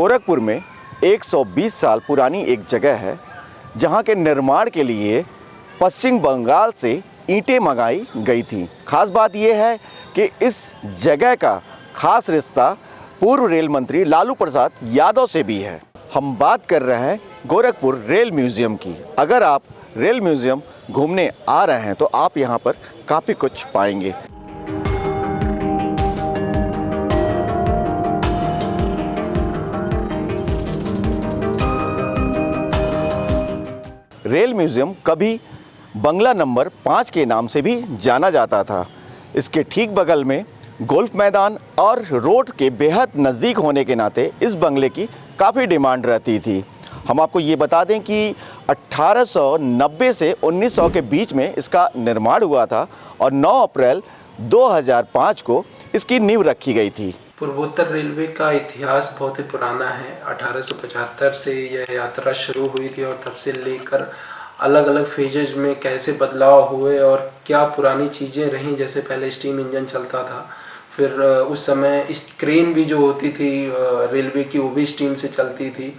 गोरखपुर में 120 साल पुरानी एक जगह है जहां के निर्माण के लिए पश्चिम बंगाल से ईंटें मंगाई गई थी। खास बात यह है कि इस जगह का खास रिश्ता पूर्व रेल मंत्री लालू प्रसाद यादव से भी है। हम बात कर रहे हैं गोरखपुर रेल म्यूज़ियम की। अगर आप रेल म्यूज़ियम घूमने आ रहे हैं तो आप यहाँ पर काफ़ी कुछ पाएंगे। रेल म्यूज़ियम कभी बंगला नंबर 5 के नाम से भी जाना जाता था। इसके ठीक बगल में गोल्फ मैदान और रोड के बेहद नज़दीक होने के नाते इस बंगले की काफ़ी डिमांड रहती थी। हम आपको ये बता दें कि 1890 से 1900 के बीच में इसका निर्माण हुआ था और 9 अप्रैल 2005 को इसकी नींव रखी गई थी। पूर्वोत्तर रेलवे का इतिहास बहुत ही पुराना है। 1875 से यह यात्रा शुरू हुई थी और तब से लेकर अलग अलग फेजेज में कैसे बदलाव हुए और क्या पुरानी चीज़ें रहीं। जैसे पहले स्टीम इंजन चलता था, फिर उस समय इस क्रेन भी जो होती थी रेलवे की, वो भी स्टीम से चलती थी।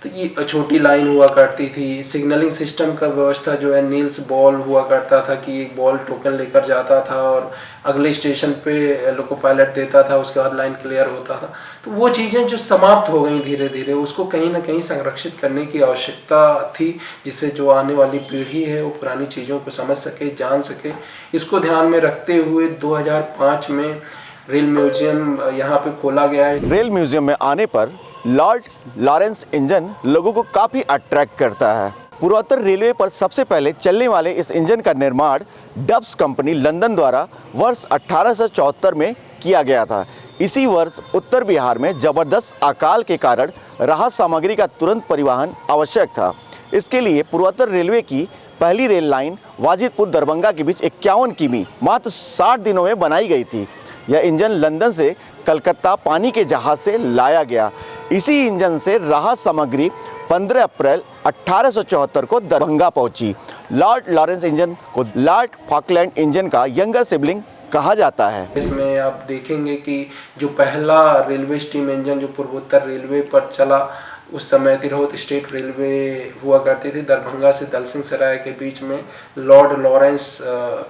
तो ये छोटी लाइन हुआ करती थी। सिग्नलिंग सिस्टम का व्यवस्था जो है नील्स बॉल हुआ करता था कि एक बॉल टोकन लेकर जाता था और अगले स्टेशन पे लोको पायलट देता था, उसके बाद लाइन क्लियर होता था। तो वो चीज़ें जो समाप्त हो गई धीरे धीरे, उसको कहीं ना कहीं संरक्षित करने की आवश्यकता थी, जिससे जो आने वाली पीढ़ी है वो पुरानी चीज़ों को समझ सके, जान सके। इसको ध्यान में रखते हुए 2005 में रेल म्यूजियम यहाँ पे खोला गया है। रेल म्यूजियम में आने पर लॉर्ड लॉरेंस इंजन लोगों को काफ़ी अट्रैक्ट करता है। पूर्वोत्तर रेलवे पर सबसे पहले चलने वाले इस इंजन का निर्माण डब्स कंपनी लंदन द्वारा वर्ष 1874 में किया गया था। इसी वर्ष उत्तर बिहार में ज़बरदस्त अकाल के कारण राहत सामग्री का तुरंत परिवहन आवश्यक था। इसके लिए पूर्वोत्तर रेलवे की पहली रेल लाइन वाजिदपुर दरभंगा के बीच 51 किमी मात्र 60 दिनों में बनाई गई थी। यह इंजन लंदन से कलकत्ता पानी के जहाज से लाया गया। इसी इंजन से राहत सामग्री 15 अप्रैल 1874 को दरभंगा पहुंची। लॉर्ड लॉरेंस इंजन को लॉर्ड फॉकलैंड इंजन का यंगर सिबलिंग कहा जाता है। इसमें आप देखेंगे कि जो पहला रेलवे स्टीम इंजन जो पूर्वोत्तर रेलवे पर चला, उस समय तिरहुत स्टेट रेलवे हुआ करती थी। दरभंगा से दलसिंह सराय के बीच में लॉर्ड लॉरेंस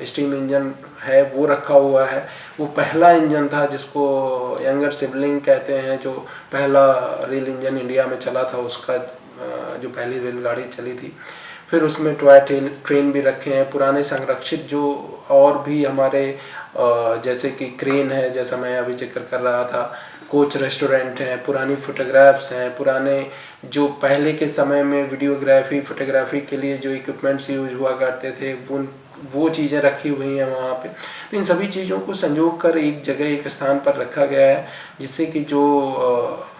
स्टीम इंजन है, वो रखा हुआ है। वो पहला इंजन था जिसको यंगर सिबलिंग कहते हैं। जो पहला रेल इंजन इंडिया में चला था, उसका जो पहली रेलगाड़ी चली थी। फिर उसमें टॉय ट्रेन भी रखे हैं। पुराने संरक्षित जो और भी हमारे जैसे कि क्रेन है, जैसा मैं अभी जिक्र कर रहा था, कोच रेस्टोरेंट हैं, पुरानी फोटोग्राफ्स हैं, पुराने जो पहले के समय में वीडियोग्राफी फोटोग्राफी के लिए जो इक्विपमेंट्स यूज हुआ करते थे, वो चीज़ें रखी हुई हैं वहाँ पे। तो इन सभी चीज़ों को संजो कर एक जगह एक स्थान पर रखा गया है, जिससे कि जो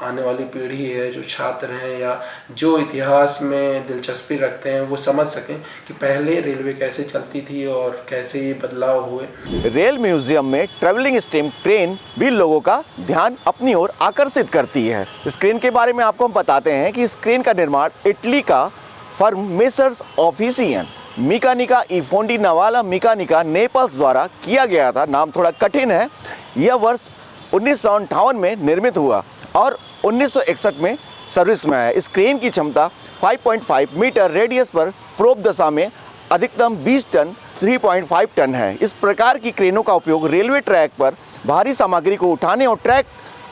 आने वाली पीढ़ी है, जो छात्र हैं या जो इतिहास में दिलचस्पी रखते हैं, वो समझ सकें कि पहले रेलवे कैसे चलती थी और कैसे ये बदलाव हुए। रेल म्यूजियम में ट्रेवलिंग स्टीम ट्रेन भी लोगों का ध्यान अपनी ओर आकर्षित करती है। इस ट्रेन के बारे में आपको हम बताते हैं कि इस ट्रेन का निर्माण इटली का फर्म मेसर्स ऑफिसियन मिकानिका ई फोंडी नवाला मिकानिका नेपल्स द्वारा किया गया था। नाम थोड़ा कठिन है। यह वर्ष 1958 में निर्मित हुआ और 1961 में सर्विस में आया। इस क्रेन की क्षमता 5.5 मीटर रेडियस पर प्रोब दशा में अधिकतम 20 टन 3.5 टन है। इस प्रकार की क्रेनों का उपयोग रेलवे ट्रैक पर भारी सामग्री को उठाने और ट्रैक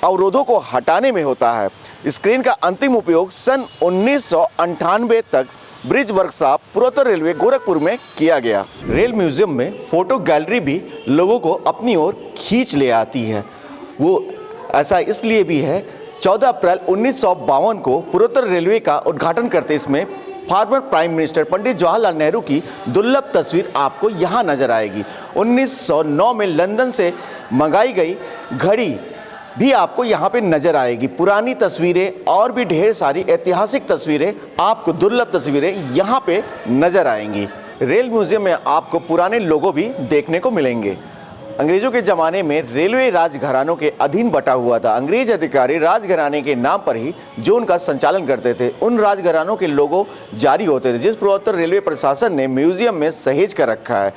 अवरोधों को हटाने में होता है। इस क्रेन का अंतिम उपयोग सन 1998 तक ब्रिज वर्कशॉप पूर्वोत्तर रेलवे गोरखपुर में किया गया। रेल म्यूजियम में फोटो गैलरी भी लोगों को अपनी ओर खींच ले आती है। वो ऐसा इसलिए भी है, 14 अप्रैल 1952 को पूर्वोत्तर रेलवे का उद्घाटन करते इसमें former prime minister Pandit Jawaharlal Nehru की दुर्लभ तस्वीर आपको यहाँ नजर आएगी। 1909 में लंदन से मंगाई गई घड़ी भी आपको यहाँ पे नजर आएगी। पुरानी तस्वीरें और भी ढेर सारी ऐतिहासिक तस्वीरें, आपको दुर्लभ तस्वीरें यहाँ पे नजर आएंगी। रेल म्यूजियम में आपको पुराने लोगो भी देखने को मिलेंगे। अंग्रेजों के ज़माने में रेलवे राजघरानों के अधीन बटा हुआ था। अंग्रेज अधिकारी राजघराने के नाम पर ही जो उनका संचालन करते थे, उन राजघरानों के लोगो जारी होते थे, जिस पूर्वोत्तर रेलवे प्रशासन ने म्यूजियम में सहेज कर रखा है।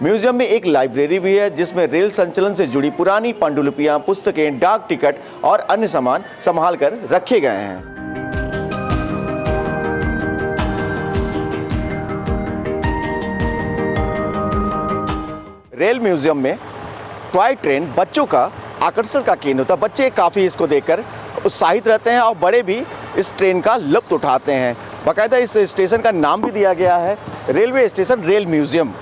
म्यूजियम में एक लाइब्रेरी भी है जिसमें रेल संचालन से जुड़ी पुरानी पांडुलिपियां, पुस्तकें, डाक टिकट और अन्य सामान संभाल कर रखे गए हैं। रेल म्यूजियम में टॉय ट्रेन बच्चों का आकर्षण का केंद्र होता है। बच्चे काफ़ी इसको देखकर उत्साहित रहते हैं और बड़े भी इस ट्रेन का लुत्फ उठाते हैं। बाकायदा इस स्टेशन का नाम भी दिया गया है रेलवे स्टेशन रेल म्यूजियम।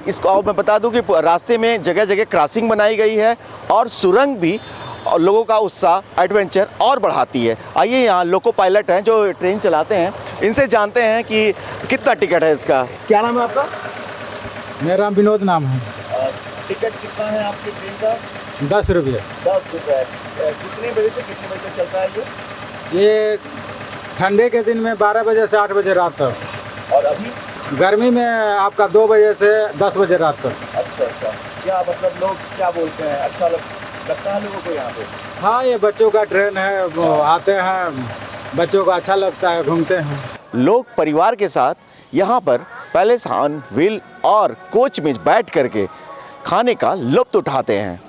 इसको और मैं बता दूं कि रास्ते में जगह जगह क्रॉसिंग बनाई गई है और सुरंग भी लोगों का उत्साह, एडवेंचर और बढ़ाती है। आइए, यहाँ लोको पायलट हैं जो ट्रेन चलाते हैं, इनसे जानते हैं कि कितना टिकट है इसका। क्या नाम है आपका? मेरा विनोद नाम है। टिकट कितना है आपकी ट्रेन का? 10 रुपये। 10 रुपये। कितने बजे से कितने बजे तक चलता है ये ठंडे के दिन में 12 बजे से 8 बजे रात तक, और अभी गर्मी में आपका 2 बजे से 10 बजे रात तक। अच्छा। क्या मतलब लोग क्या बोलते हैं, अच्छा लगता है लोगों को यहाँ पे? हाँ, ये बच्चों का ट्रेन है, वो आते हैं, बच्चों को अच्छा लगता है, घूमते हैं। लोग परिवार के साथ यहाँ पर पैलेस ऑन व्हील और कोच में बैठ करके खाने का लुत्फ उठाते हैं।